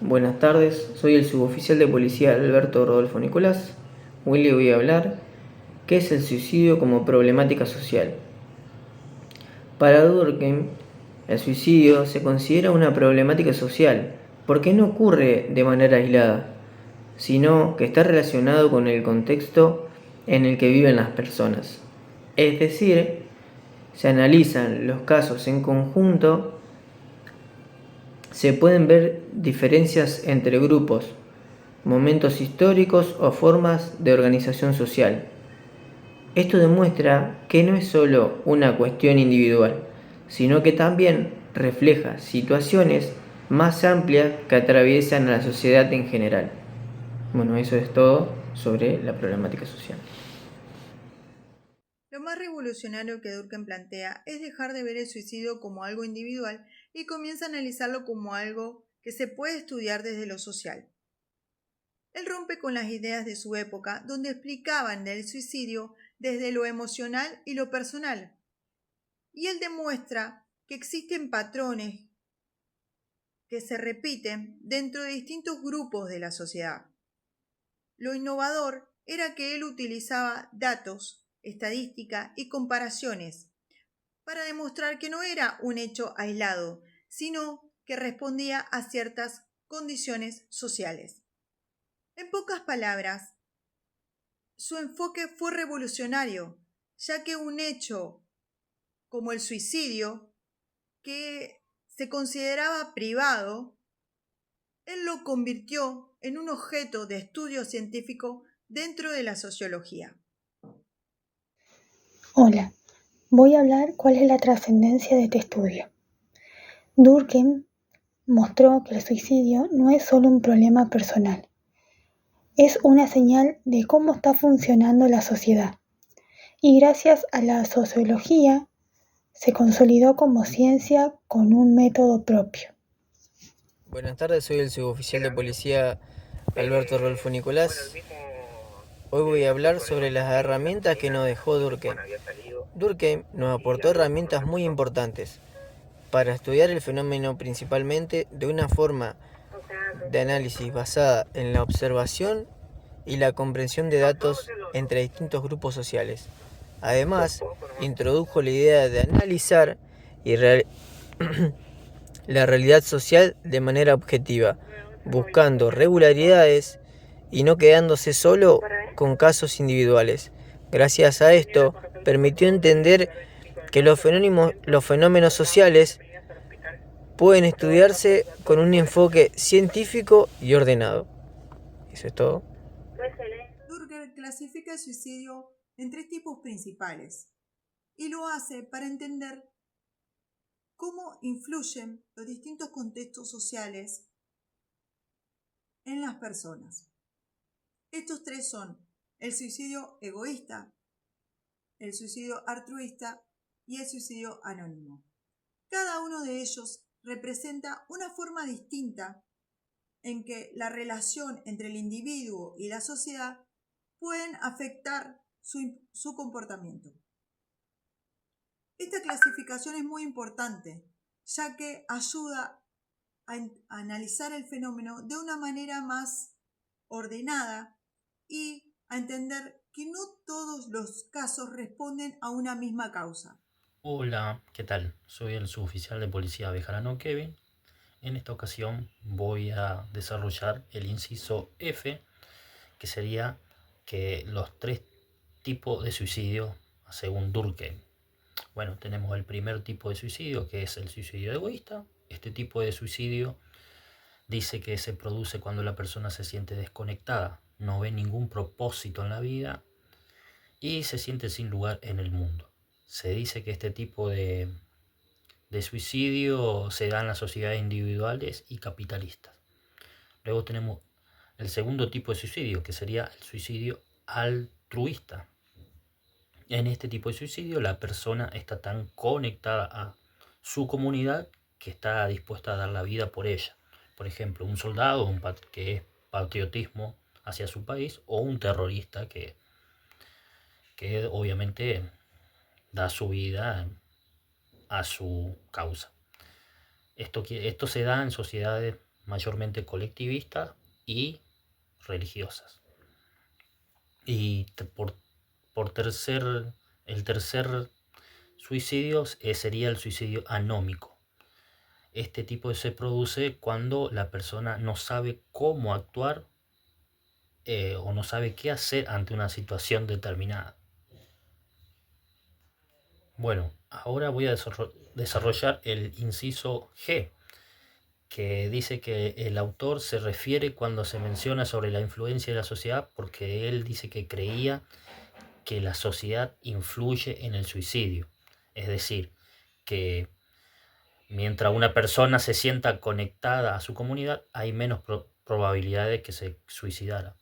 Buenas tardes, soy el suboficial de policía Alberto Rodolfo Nicolás. Hoy le voy a hablar qué es el suicidio como problemática social. Para Durkheim, el suicidio se considera una problemática social porque no ocurre de manera aislada, sino que está relacionado con el contexto en el que viven las personas. Es decir, se analizan los casos en conjunto, se pueden ver diferencias entre grupos, momentos históricos o formas de organización social. Esto demuestra que no es solo una cuestión individual, sino que también refleja situaciones más amplias que atraviesan a la sociedad en general. Bueno, eso es todo sobre la problemática social. Lo más revolucionario que Durkheim plantea es dejar de ver el suicidio como algo individual y comienza a analizarlo como algo que se puede estudiar desde lo social. Él rompe con las ideas de su época, donde explicaban el suicidio desde lo emocional y lo personal. Y él demuestra que existen patrones que se repiten dentro de distintos grupos de la sociedad. Lo innovador era que él utilizaba datos, estadística y comparaciones para demostrar que no era un hecho aislado, sino que respondía a ciertas condiciones sociales. En pocas palabras, su enfoque fue revolucionario, ya que un hecho como el suicidio, que se consideraba privado, él lo convirtió en un objeto de estudio científico dentro de la sociología. Hola, voy a hablar cuál es la trascendencia de este estudio. Durkheim mostró que el suicidio no es solo un problema personal, es una señal de cómo está funcionando la sociedad. Y gracias a la sociología se consolidó como ciencia con un método propio. Buenas tardes, soy el suboficial de policía Alberto Rodolfo Nicolás. Hoy voy a hablar sobre las herramientas que nos dejó Durkheim. Durkheim nos aportó herramientas muy importantes para estudiar el fenómeno, principalmente de una forma de análisis basada en la observación y la comprensión de datos entre distintos grupos sociales. Además, introdujo la idea de analizar y la realidad social de manera objetiva, buscando regularidades y no quedándose solo con casos individuales. Gracias a esto, permitió entender que los fenómenos sociales pueden estudiarse con un enfoque científico y ordenado. Eso es todo. Durkheim clasifica el suicidio en tres tipos principales y lo hace para entender cómo influyen los distintos contextos sociales en las personas. Estos tres son el suicidio egoísta, el suicidio altruista y el suicidio anónimo. Cada uno de ellos representa una forma distinta en que la relación entre el individuo y la sociedad pueden afectar su comportamiento. Esta clasificación es muy importante, ya que ayuda a analizar el fenómeno de una manera más ordenada y a entender que no todos los casos responden a una misma causa. Hola, ¿qué tal? Soy el suboficial de policía Bejarano Kevin. En esta ocasión voy a desarrollar el inciso F, que sería que los tres tipos de suicidio según Durkheim. Bueno, tenemos el primer tipo de suicidio, que es el suicidio egoísta. Este tipo de suicidio dice que se produce cuando la persona se siente desconectada, no ve ningún propósito en la vida y se siente sin lugar en el mundo. Se dice que este tipo de suicidio se da en las sociedades individuales y capitalistas. Luego tenemos el segundo tipo de suicidio, que sería el suicidio altruista. En este tipo de suicidio la persona está tan conectada a su comunidad que está dispuesta a dar la vida por ella. Por ejemplo, un soldado que es patriotismo hacia su país, o un terrorista que obviamente da su vida a su causa. Esto se da en sociedades mayormente colectivistas y religiosas. Y el tercer suicidio sería el suicidio anómico. Este tipo se produce cuando la persona no sabe cómo actuar o no sabe qué hacer ante una situación determinada. Bueno, ahora voy a desarrollar el inciso G, que dice que el autor se refiere cuando se menciona sobre la influencia de la sociedad, porque él dice que creía que la sociedad influye en el suicidio. Es decir, que mientras una persona se sienta conectada a su comunidad, hay menos probabilidades de que se suicidara.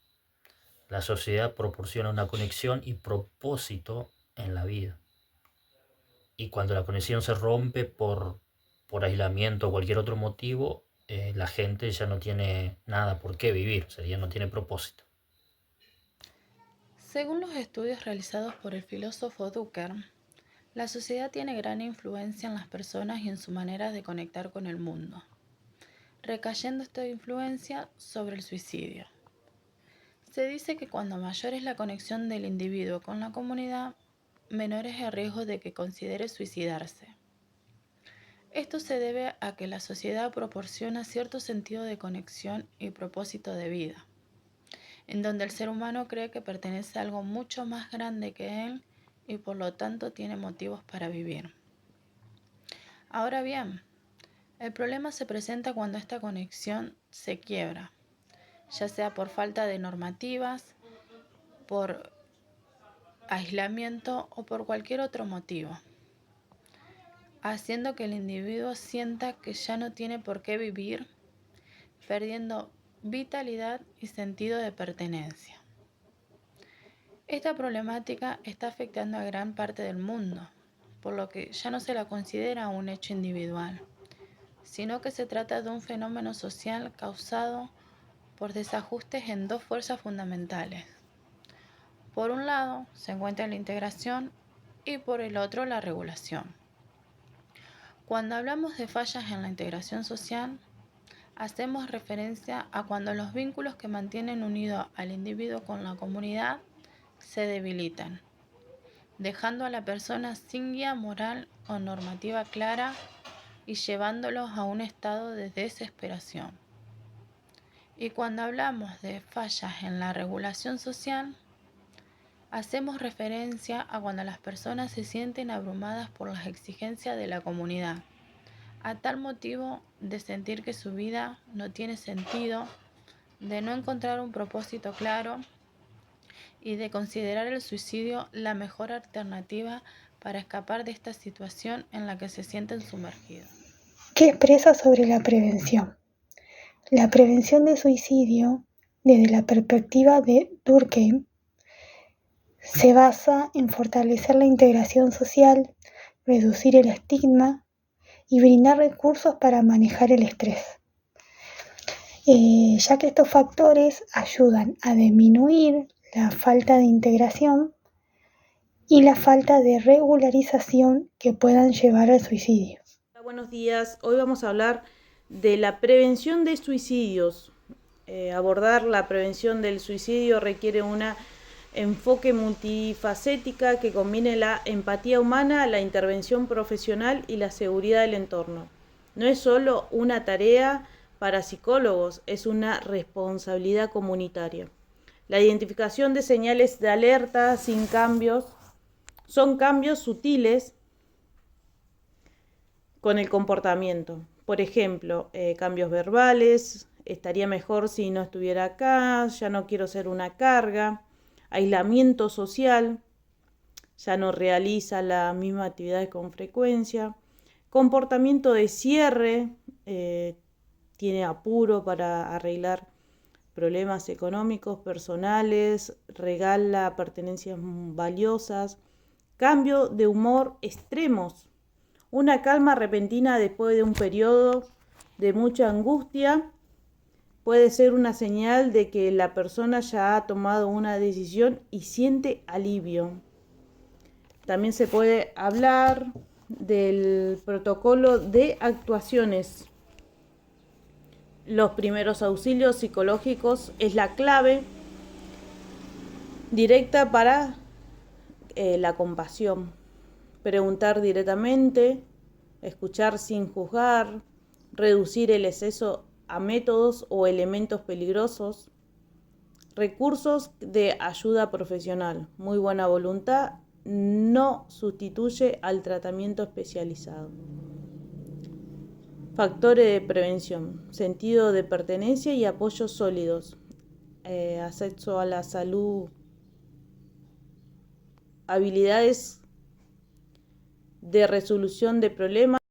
La sociedad proporciona una conexión y propósito en la vida. Y cuando la conexión se rompe por aislamiento o cualquier otro motivo, la gente ya no tiene nada por qué vivir, o sea, ya no tiene propósito. Según los estudios realizados por el filósofo Durkheim, la sociedad tiene gran influencia en las personas y en su manera de conectar con el mundo, recayendo esta influencia sobre el suicidio. Se dice que cuando mayor es la conexión del individuo con la comunidad, menor es el riesgo de que considere suicidarse. Esto se debe a que la sociedad proporciona cierto sentido de conexión y propósito de vida, en donde el ser humano cree que pertenece a algo mucho más grande que él y por lo tanto tiene motivos para vivir. Ahora bien, el problema se presenta cuando esta conexión se quiebra, ya sea por falta de normativas, por aislamiento o por cualquier otro motivo, haciendo que el individuo sienta que ya no tiene por qué vivir, perdiendo vitalidad y sentido de pertenencia. Esta problemática está afectando a gran parte del mundo, por lo que ya no se la considera un hecho individual, sino que se trata de un fenómeno social causado por desajustes en dos fuerzas fundamentales. Por un lado se encuentra la integración y por el otro la regulación. Cuando hablamos de fallas en la integración social, hacemos referencia a cuando los vínculos que mantienen unido al individuo con la comunidad se debilitan, dejando a la persona sin guía moral o normativa clara y llevándolos a un estado de desesperación. Y cuando hablamos de fallas en la regulación social, hacemos referencia a cuando las personas se sienten abrumadas por las exigencias de la comunidad, a tal motivo de sentir que su vida no tiene sentido, de no encontrar un propósito claro y de considerar el suicidio la mejor alternativa para escapar de esta situación en la que se sienten sumergidos. ¿Qué expresa sobre la prevención? La prevención de suicidio, desde la perspectiva de Durkheim, se basa en fortalecer la integración social, reducir el estigma y brindar recursos para manejar el estrés, ya que estos factores ayudan a disminuir la falta de integración y la falta de regularización que puedan llevar al suicidio. Buenos días, hoy vamos a hablar de la prevención de suicidios. Abordar la prevención del suicidio requiere un enfoque multifacética que combine la empatía humana, la intervención profesional y la seguridad del entorno. No es solo una tarea para psicólogos, es una responsabilidad comunitaria. La identificación de señales de alerta sin cambios son cambios sutiles con el comportamiento. Por ejemplo, cambios verbales, estaría mejor si no estuviera acá, ya no quiero ser una carga, aislamiento social, ya no realiza las mismas actividades con frecuencia, comportamiento de cierre, tiene apuro para arreglar problemas económicos, personales, regala pertenencias valiosas, cambio de humor extremos, una calma repentina después de un periodo de mucha angustia puede ser una señal de que la persona ya ha tomado una decisión y siente alivio. También se puede hablar del protocolo de actuaciones. Los primeros auxilios psicológicos es la clave directa para la compasión. Preguntar directamente, escuchar sin juzgar, reducir el exceso a métodos o elementos peligrosos, recursos de ayuda profesional. Muy buena voluntad no sustituye al tratamiento especializado. Factores de prevención, sentido de pertenencia y apoyos sólidos, acceso a la salud, habilidades de resolución de problemas.